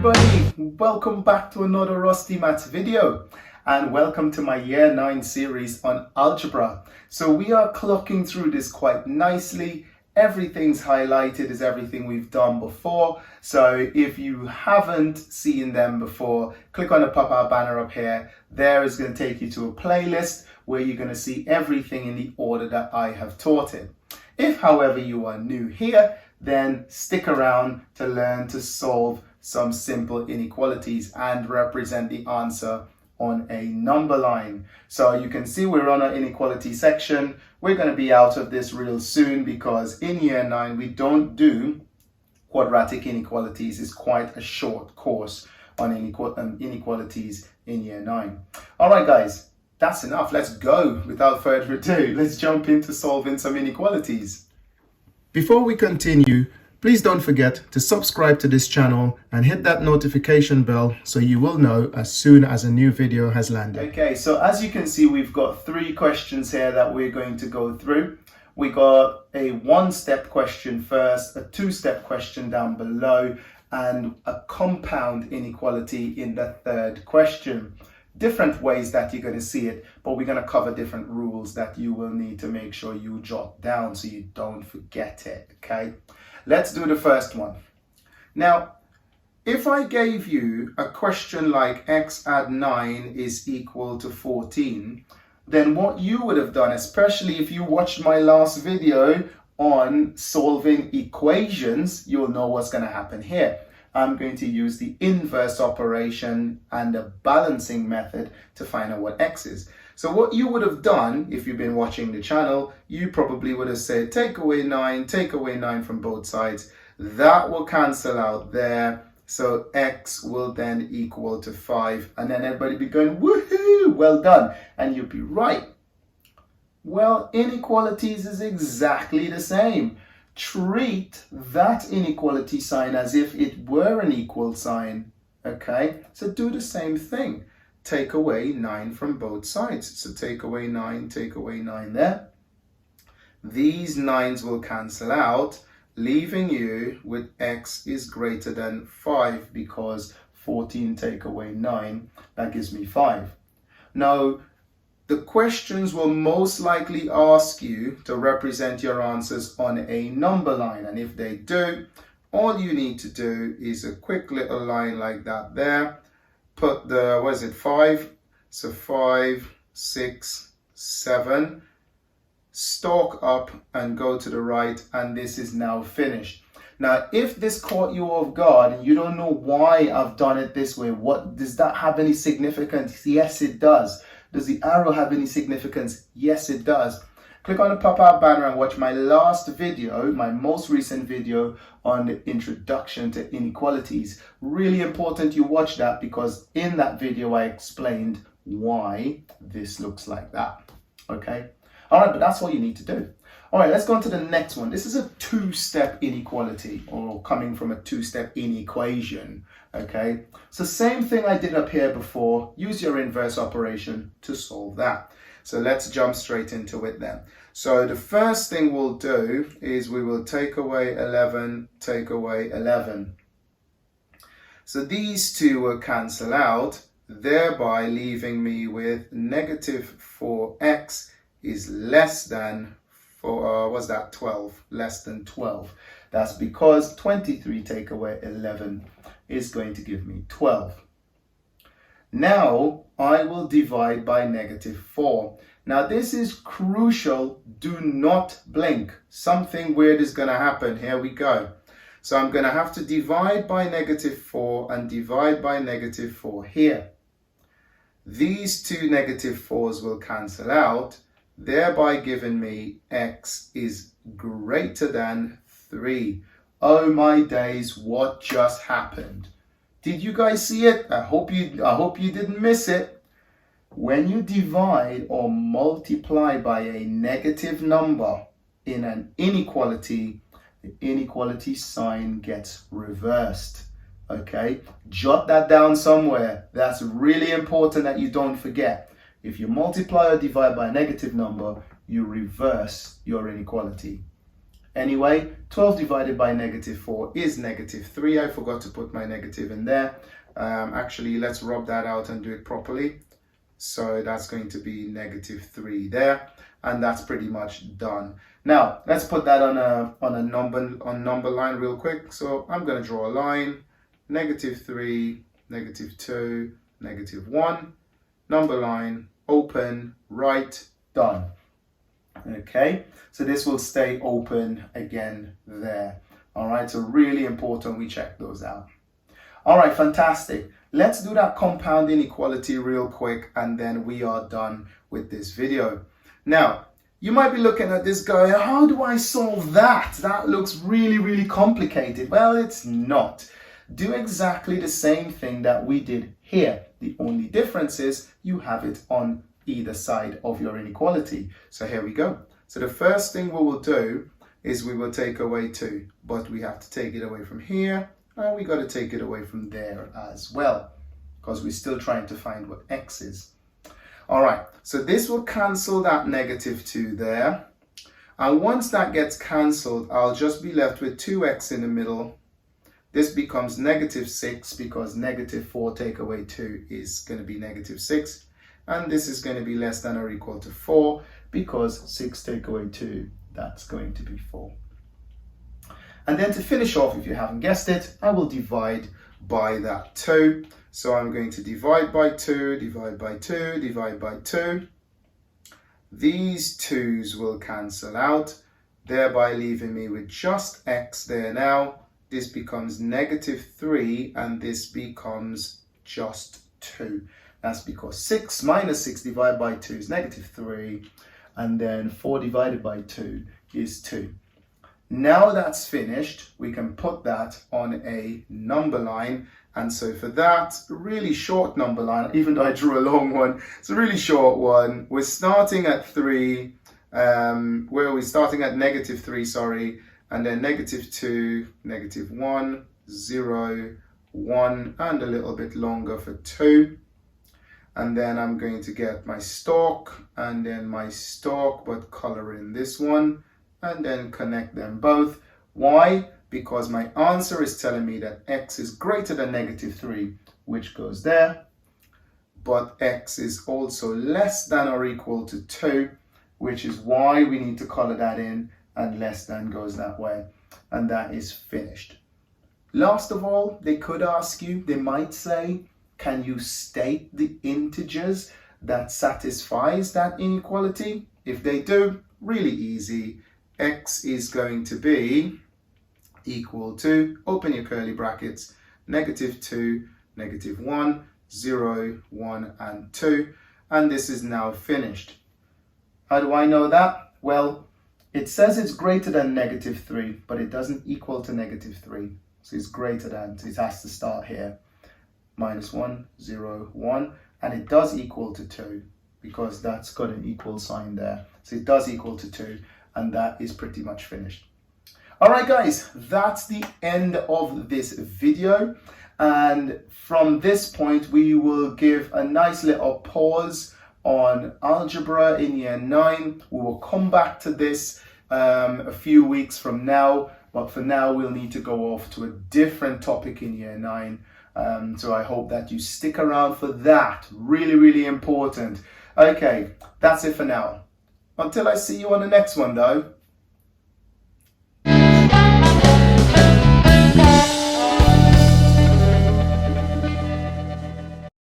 everybody, welcome back to another RostyMaths video and welcome to my Year 9 series on algebra. So we are clocking through this quite nicely. Everything's highlighted as everything we've done before. So if you haven't seen them before, click on the pop-out banner up here. There is going to take you to a playlist where you're going to see everything in the order that I have taught it. If, however, you are new here, then stick around to learn to solve some simple inequalities and represent the answer on a number line. So you can see we're on our inequality section. We're going to be out of this real soon because in Year 9 we don't do quadratic inequalities. It's quite a short course on inequalities in Year 9. All right, guys, that's enough. Let's go. Without further ado, let's jump into solving some inequalities. Before we continue, please don't forget to subscribe to this channel and hit that notification bell so you will know as soon as a new video has landed. Okay, so as you can see, we've got 3 questions here that we're going to go through. We got a 1-step question first, a 2-step question down below, and a compound inequality in the 3rd question. Different ways that you're going to see it, but we're going to cover different rules that you will need to make sure you jot down so you don't forget it, okay? Let's do the first one. Now, if I gave you a question like x add 9 is equal to 14, then what you would have done, especially if you watched my last video on solving equations, you'll know what's going to happen here. I'm going to use the inverse operation and the balancing method to find out what x is. So what you would have done, if you've been watching the channel, you probably would have said, take away 9 from both sides. That will cancel out there. So x will then equal to 5. And then everybody be going, woohoo, well done. And you'll be right. Well, inequalities is exactly the same. Treat that inequality sign as if it were an equal sign. Okay, so do the same thing. Take away 9 from both sides. So take away 9 there. These 9s will cancel out, leaving you with x is greater than 5 because 14 take away 9, that gives me 5. Now, the questions will most likely ask you to represent your answers on a number line. And if they do, all you need to do is a quick little line like that there. Put the, 5? So 5, 6, 7. Stalk up and go to the right. And this is now finished. Now, if this caught you off guard and you don't know why I've done it this way, what does that have any significance? Yes, it does. Does the arrow have any significance? Yes, it does. Click on the pop-out banner and watch my last video, my most recent video on the introduction to inequalities. Really important you watch that because in that video I explained why this looks like that. Okay? All right, but that's all you need to do. All right, let's go on to the next one. This is a 2-step inequality, or coming from a 2-step inequation. Okay, so same thing I did up here before. Use your inverse operation to solve that. So let's jump straight into it then. So the first thing we'll do is we will take away 11, take away 11. So these 2 will cancel out, thereby leaving me with negative 4x is less than 12, less than 12. That's because 23 take away 11 is going to give me 12. Now I will divide by negative 4. Now this is crucial. Do not blink. Something weird is going to happen. Here we go. So I'm going to have to divide by negative 4 and divide by negative 4 here. These 2 negative 4s will cancel out, thereby giving me x is greater than 3. Oh my days, what just happened? Did you guys see it? I hope you didn't miss it. When you divide or multiply by a negative number in an inequality, the inequality sign gets reversed. Okay? Jot that down somewhere. That's really important that you don't forget. If you multiply or divide by a negative number, you reverse your inequality. Anyway, 12 divided by negative 4 is negative 3. I forgot to put my negative in there. Actually, let's rub that out and do it properly. So that's going to be negative 3 there, and that's pretty much done. Now let's put that on a number line real quick. So I'm going to draw a line, negative 3, negative 2, negative 1, number line, open, right, done. Okay, so this will stay open again there. All right, so really important we check those out. All right, fantastic. Let's do that compound inequality real quick, and then we are done with this video. Now, you might be looking at this guy, how do I solve that? That looks really, really complicated. Well, it's not. Do exactly the same thing that we did here. The only difference is you have it on either side of your inequality. So here we go. So the first thing we will do is we will take away 2, but we have to take it away from here, and we got to take it away from there as well, because we're still trying to find what x is. All right, so this will cancel that negative 2 there. And once that gets cancelled, I'll just be left with 2x in the middle. This becomes negative 6 because negative 4 take away 2 is going to be negative 6. And this is going to be less than or equal to 4 because 6 take away 2, that's going to be 4. And then to finish off, if you haven't guessed it, I will divide by that 2. So I'm going to divide by 2, divide by 2, divide by 2. These 2's will cancel out, thereby leaving me with just x there now. This becomes negative 3, and this becomes just 2. That's because 6 minus 6 divided by 2 is negative 3, and then 4 divided by 2 is 2. Now that's finished, we can put that on a number line. And so for that really short number line, even though I drew a long one, it's a really short one. We're starting at 3, where are we starting at negative 3, sorry, and then negative 2, negative 1, 0, 1, and a little bit longer for 2. And then I'm going to get my stalk, and then my stalk, but color in this one, and then connect them both. Why? Because my answer is telling me that x is greater than negative 3, which goes there, but x is also less than or equal to 2, which is why we need to color that in, and less than goes that way, and that is finished. Last of all, they could ask you, they might say, can you state the integers that satisfies that inequality? If they do, really easy. X is going to be equal to, open your curly brackets, negative 2, negative 1, 0, 1, and 2. And this is now finished. How do I know that? Well, it says it's greater than negative 3, but it doesn't equal to negative 3. So it's greater than, so it has to start here. Minus 1, 0, 1. And it does equal to 2, because that's got an equal sign there. So it does equal to 2, and that is pretty much finished. All right, guys, that's the end of this video. And from this point, we will give a nice little pause on algebra in year 9. We will come back to this a few weeks from now, but for now, we'll need to go off to a different topic in year 9. So I hope that you stick around for that. Really, really important. Okay, that's it for now. Until I see you on the next one, though.